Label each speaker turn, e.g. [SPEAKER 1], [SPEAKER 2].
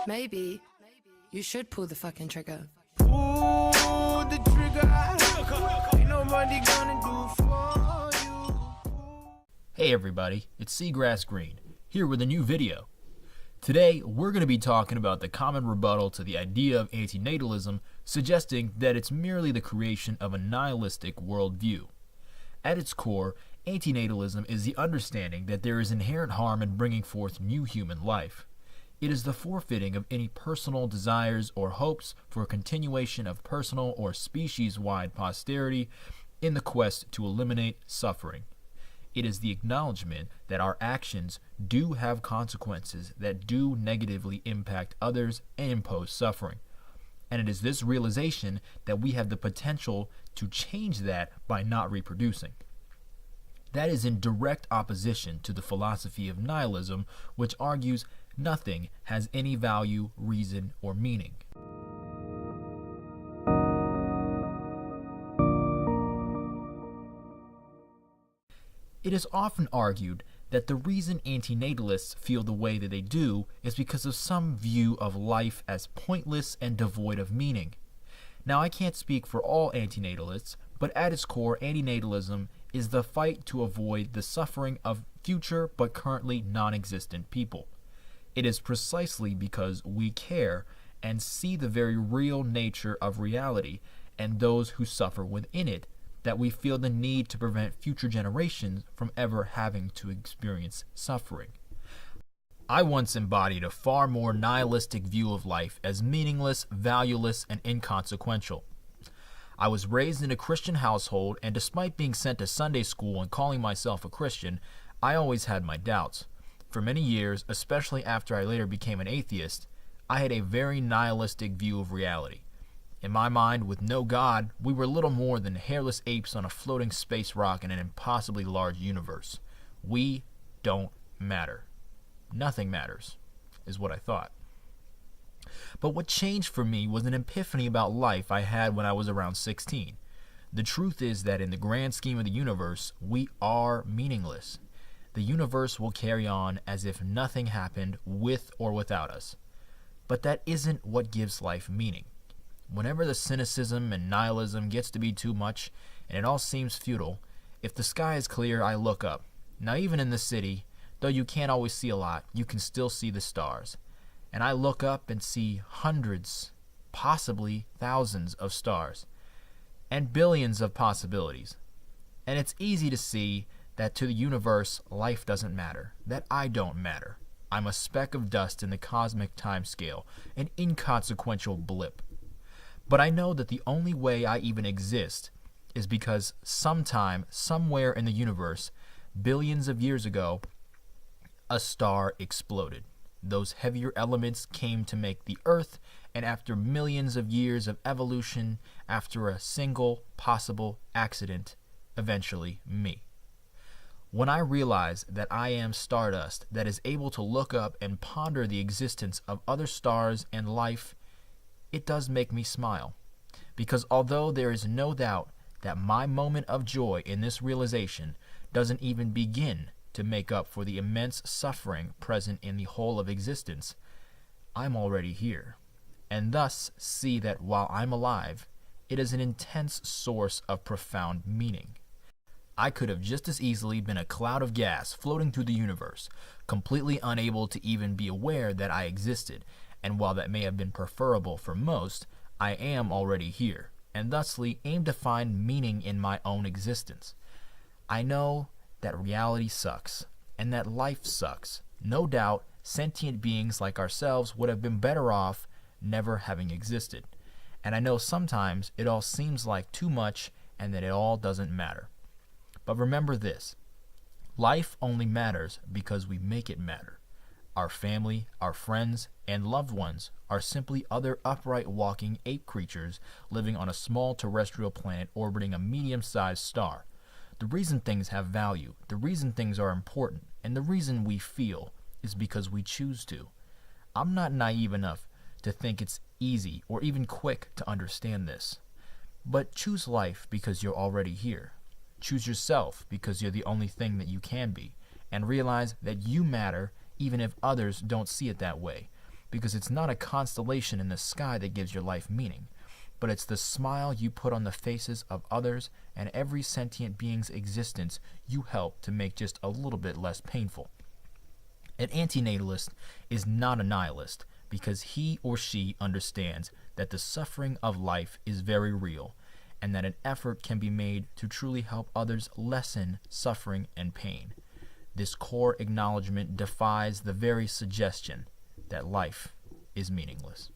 [SPEAKER 1] Maybe you should pull the fucking trigger.
[SPEAKER 2] Pull the trigger. Ain't nobody gonna do for you.
[SPEAKER 3] Hey everybody, it's cgrassgreen, here with a new video. Today, we're going to be talking about the common rebuttal to the idea of antinatalism, suggesting that it's merely the creation of a nihilistic worldview. At its core, antinatalism is the understanding that there is inherent harm in bringing forth new human life. It is the forfeiting of any personal desires or hopes for a continuation of personal or species-wide posterity in the quest to eliminate suffering. It is the acknowledgement that our actions do have consequences that do negatively impact others and impose suffering. And it is this realization that we have the potential to change that by not reproducing. That is in direct opposition to the philosophy of nihilism, which argues nothing has any value, reason, or meaning. It is often argued that the reason antinatalists feel the way that they do is because of some view of life as pointless and devoid of meaning. Now, I can't speak for all antinatalists, but at its core, antinatalism is the fight to avoid the suffering of future but currently non-existent people. It is precisely because we care and see the very real nature of reality and those who suffer within it that we feel the need to prevent future generations from ever having to experience suffering. I once embodied a far more nihilistic view of life as meaningless, valueless, and inconsequential. I was raised in a Christian household, and despite being sent to Sunday school and calling myself a Christian, I always had my doubts. For many years, especially after I later became an atheist, I had a very nihilistic view of reality. In my mind, with no God, we were little more than hairless apes on a floating space rock in an impossibly large universe. We don't matter. Nothing matters, is what I thought. But what changed for me was an epiphany about life I had when I was around 16. The truth is that in the grand scheme of the universe, we are meaningless. The universe will carry on as if nothing happened with or without us. But that isn't what gives life meaning. Whenever the cynicism and nihilism gets to be too much and it all seems futile, if the sky is clear, I look up. Now, even in the city, though you can't always see a lot, you can still see the stars. And I look up and see hundreds, possibly thousands of stars, and billions of possibilities. And it's easy to see that to the universe, life doesn't matter, that I don't matter. I'm a speck of dust in the cosmic time scale, an inconsequential blip. But I know that the only way I even exist is because sometime, somewhere in the universe, billions of years ago, a star exploded. Those heavier elements came to make the Earth, and after millions of years of evolution, after a single possible accident, eventually me. When I realize that I am stardust that is able to look up and ponder the existence of other stars and life, it does make me smile. Because although there is no doubt that my moment of joy in this realization doesn't even begin to make up for the immense suffering present in the whole of existence, I'm already here, and thus see that while I'm alive, it is an intense source of profound meaning. I could have just as easily been a cloud of gas floating through the universe, completely unable to even be aware that I existed, and while that may have been preferable for most, I am already here, and thusly aim to find meaning in my own existence. I know that reality sucks, and that life sucks. No doubt, sentient beings like ourselves would have been better off never having existed. And I know sometimes it all seems like too much and that it all doesn't matter. But remember this, life only matters because we make it matter. Our family, our friends, and loved ones are simply other upright walking ape creatures living on a small terrestrial planet orbiting a medium-sized star. The reason things have value, the reason things are important, and the reason we feel is because we choose to. I'm not naive enough to think it's easy or even quick to understand this. But choose life because you're already here. Choose yourself because you're the only thing that you can be, and realize that you matter even if others don't see it that way. because it's not a constellation in the sky that gives your life meaning, but it's the smile you put on the faces of others and every sentient being's existence you help to make just a little bit less painful. An antinatalist is not a nihilist because he or she understands that the suffering of life is very real and that an effort can be made to truly help others lessen suffering and pain. This core acknowledgement defies the very suggestion that life is meaningless.